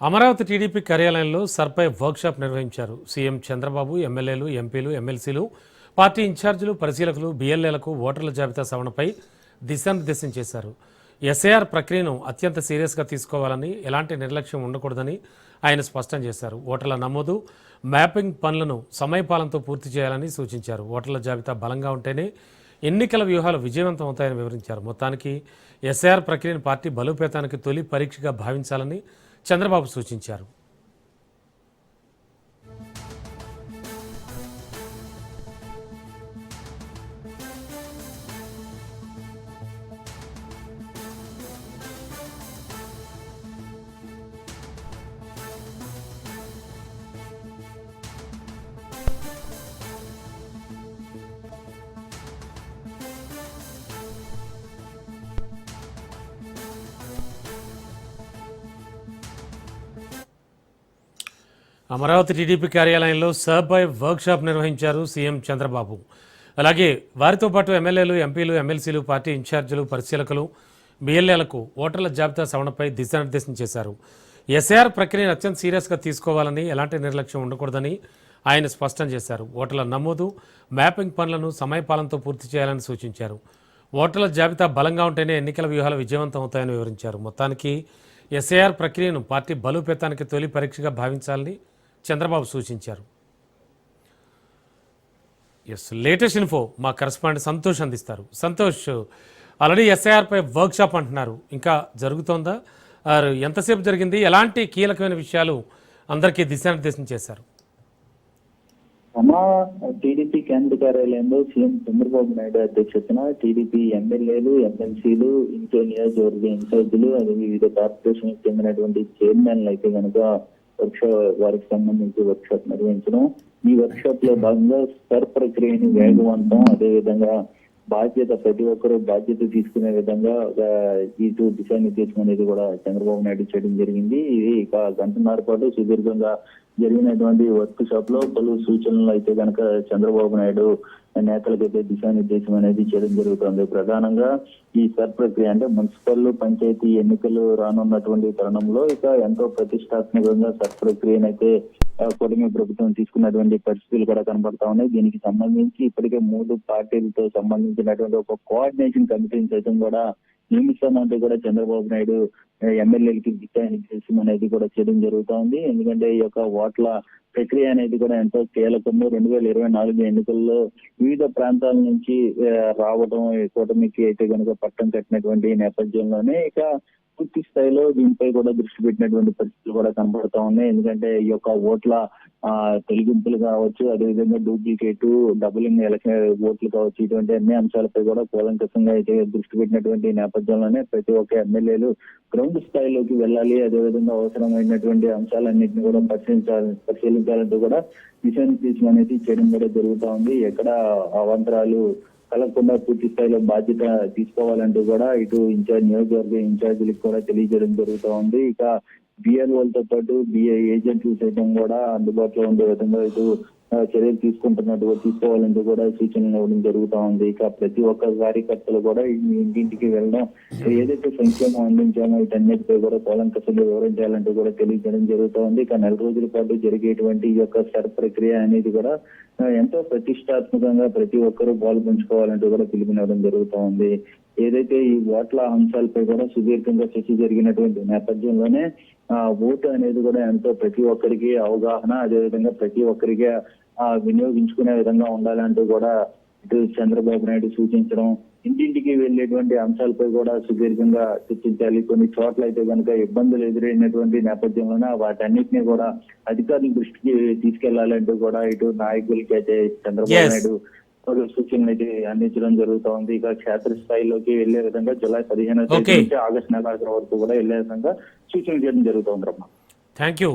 Amaravati TDP కార్యాలయంలో సర్పై workshop నిర్వహించారు. CM Chandrababu, ఎమ్మెల్యేలు, ఎంపీలు, ఎమ్మెల్సీలు, పార్టీ ఇన్ఛార్జీలు, పరిశీలకులు, బీఎల్ఏలకు ఓటర్ల జాబితా సవరణపై దిశానిర్దేశం చేశారు. ఎస్ఐఆర్ ప్రక్రియను అత్యంత సీరియస్గా తీసుకోవాలని, ఎలాంటి నిర్లక్ష్యం ఉండకూడదని ఆయన స్పష్టం చేశారు. ఓటర్ల నమోదు, మ్యాపింగ్ పనులను సమయపాలనతో పూర్తి చేయాలని సూచించారు. ఓటర్ల జాబితా బలంగా ఉంటేనే ఎన్నికల వ్యూహాలు విజయవంతం అవుతాయని వివరించారు. మొత్తానికి ఎస్ఐఆర్ ప్రక్రియను పార్టీ బలోపేతానికి తొలి పరీక్షగా భావించాలని చంద్రబాబు సూచించారు. అమరావతి టీడీపీ కార్యాలయంలో సర్పై వర్క్షాప్ నిర్వహించారు సీఎం చంద్రబాబు. అలాగే వారితో పాటు ఎమ్మెల్యేలు, ఎంపీలు, ఎమ్మెల్సీలు, పార్టీ ఇన్ఛార్జీలు, పరిశీలకులు, బీఎల్ఏలకు ఓటర్ల జాబితా సవరణపై దిశానిర్దేశం చేశారు. ఎస్ఐఆర్ ప్రక్రియను అత్యంత సీరియస్గా తీసుకోవాలని, ఎలాంటి నిర్లక్ష్యం ఉండకూడదని ఆయన స్పష్టం చేశారు. ఓటర్ల నమోదు, మ్యాపింగ్ పనులను సమయపాలనతో పూర్తి చేయాలని సూచించారు. ఓటర్ల జాబితా బలంగా ఉంటేనే ఎన్నికల వ్యూహాలు విజయవంతం అవుతాయని వివరించారు. మొత్తానికి ఎస్ఐఆర్ ప్రక్రియను పార్టీ బలోపేతానికి తొలి పరీక్షగా భావించాలని చంద్రబాబు సూచించారు. లేటెస్ట్ ఇన్ఫో మా కరెస్పాండెంట్ సంతోష్ అందిస్తారు. సంతోష్, ఆల్రెడీ ఎస్ఐఆర్పై వర్క్షాప్ అంటున్నారు, ఇంకా జరుగుతోందా? ఎంతసేపు జరిగింది? ఎలాంటి కీలకమైన విషయాలు అందరికీ దిశానిర్దేశం చేశారు? టీడీపీ కేంద్ర కార్యాలయంలో సీఎం చంద్రబాబు నాయుడు అధ్యక్షతన టీడీపీ ఎమ్మెల్యేలు, ఎమ్మెల్సీలు, ఇంకో నియోజకవర్గ ఇన్ఛార్జీలు, అది వివిధ కార్పొరేషన్ చెందినటువంటి చైర్మన్లు అయితే కనుక వారికి సంబంధించి వర్క్షాప్ నిర్వహించడం. ఈ వర్క్షాప్ లో భాగంగా సర్ ప్రక్రియని వేగవంతం, అదేవిధంగా బాధ్యత, ప్రతి ఒక్కరూ బాధ్యత తీసుకునే విధంగా ఇటు దిశానిర్దేశం అనేది కూడా చంద్రబాబు నాయుడు చేయడం జరిగింది. ఇది ఇక గంటన్నర పాటు సుదీర్ఘంగా జరిగినటువంటి వర్క్ షాప్ లో పలు సూచనలు అయితే కనుక చంద్రబాబు నాయుడు నేతలకైతే దిశానిర్దేశం అనేది చేయడం జరుగుతుంది. ప్రధానంగా ఈ సర్ ప్రక్రియ అంటే మున్సిపల్, పంచాయతీ ఎన్నికలు రానున్నటువంటి తరుణంలో ఇక ఎంతో ప్రతిష్టాత్మకంగా సర్ ప్రక్రియనైతే కూటమి ప్రభుత్వం తీసుకున్నటువంటి పరిస్థితులు కూడా కనబడతా ఉన్నాయి. దీనికి సంబంధించి ఇప్పటికే 3 పార్టీలతో సంబంధించినటువంటి ఒక కోఆర్డినేషన్ కమిటీని సైతం కూడా నియమిస్తామంటూ కూడా చంద్రబాబు నాయుడు ఎమ్మెల్యేలకి దిశానిర్దేశం అనేది కూడా చేయడం జరుగుతా ఉంది. ఎందుకంటే ఈ యొక్క ఓట్ల ప్రక్రియ అనేది కూడా ఎంతో కీలకము. 2024 ఎన్నికల్లో వివిధ ప్రాంతాల నుంచి రావడం కూటమికి అయితే కనుక పట్టం కట్టినటువంటి నేపథ్యంలోనే ఇక పూర్తి స్థాయిలో దీనిపై కూడా దృష్టి పెట్టినటువంటి పరిస్థితులు కూడా కనబడతా ఉన్నాయి. ఎందుకంటే ఈ యొక్క ఓట్ల తొలగింపులు కావచ్చు, అదేవిధంగా డూప్లికేట్, డబులింగ్ ఓట్లు కావచ్చు, ఇటువంటి అన్ని అంశాలపై కూడా కూలంకషంగా అయితే దృష్టి పెట్టినటువంటి నేపథ్యంలోనే ప్రతి ఒక్క ఎమ్మెల్యేలు గ్రౌండ్ స్థాయిలోకి వెళ్ళాలి, అదేవిధంగా అవసరమైనటువంటి అంశాలన్నింటినీ కూడా పరిశీలించాలంటూ కూడా దిశానిర్దేశం అనేది చేయడం కూడా జరుగుతా ఉంది. ఎక్కడ అవాంతరాలు కలగకుండా పూర్తి స్థాయిలో బాధ్యత తీసుకోవాలంటూ కూడా ఇటు నియోజకవర్గ ఇన్ఛార్జీలకు కూడా తెలియజేయడం జరుగుతూ ఉంది. ఇక బిఎల్ఓలతో పాటు ఏజెంట్లు సైతం కూడా అందుబాటులో ఉండే విధంగా ఇటు చర్యలు తీసుకోవాలంటూ కూడా సూచనలు ఇవ్వడం జరుగుతూ ఉంది. ఇక ప్రతి ఒక్క కార్యకర్తలు కూడా ఇంటింటికి వెళ్ళడం, ఏదైతే సంక్షేమం అందించామో వీటన్నిటిపై కూడా కూలంకషంగా వివరించాలంటూ కూడా తెలియజేయడం జరుగుతూ ఉంది. ఇక 4 రోజుల పాటు జరిగేటువంటి ఈ యొక్క సర్ ప్రక్రియ అనేది కూడా ఎంతో ప్రతిష్టాత్మకంగా ప్రతి ఒక్కరూ పాల్పంచుకోవాలంటూ కూడా పిలుపునివ్వడం జరుగుతూ ఉంది. ఏదైతే ఈ ఓట్ల అంశాలపై కూడా సుదీర్ఘంగా చర్చ జరిగినటువంటి నేపథ్యంలోనే ఓటు అనేది కూడా ఎంతో ప్రతి ఒక్కరికి అవగాహన, అదేవిధంగా ప్రతి ఒక్కరికి వినియోగించుకునే విధంగా ఉండాలంటూ కూడా ఇటు చంద్రబాబు నాయుడు సూచించడం, ఇంటింటికి వెళ్లేటువంటి అంశాలపై కూడా సుదీర్ఘంగా చర్చించాలి. కొన్ని చోట్ల అయితే కనుక ఇబ్బందులు ఎదురైనటువంటి నేపథ్యంలోనే వాటన్నిటిని కూడా అధికారుల దృష్టికి తీసుకెళ్లాలంటూ కూడా ఇటు నాయకులకి అయితే చంద్రబాబు నాయుడు సూచనలు అయితే అందించడం జరుగుతూ ఉంది. ఇక క్షేత్రస్థాయిలోకి వెళ్లే విధంగా జూలై 15 నుంచి ఆగస్టు నెలాఖరు వరకు కూడా వెళ్లే విధంగా సూచనలు చేయడం జరుగుతూ ఉంది. Thank you.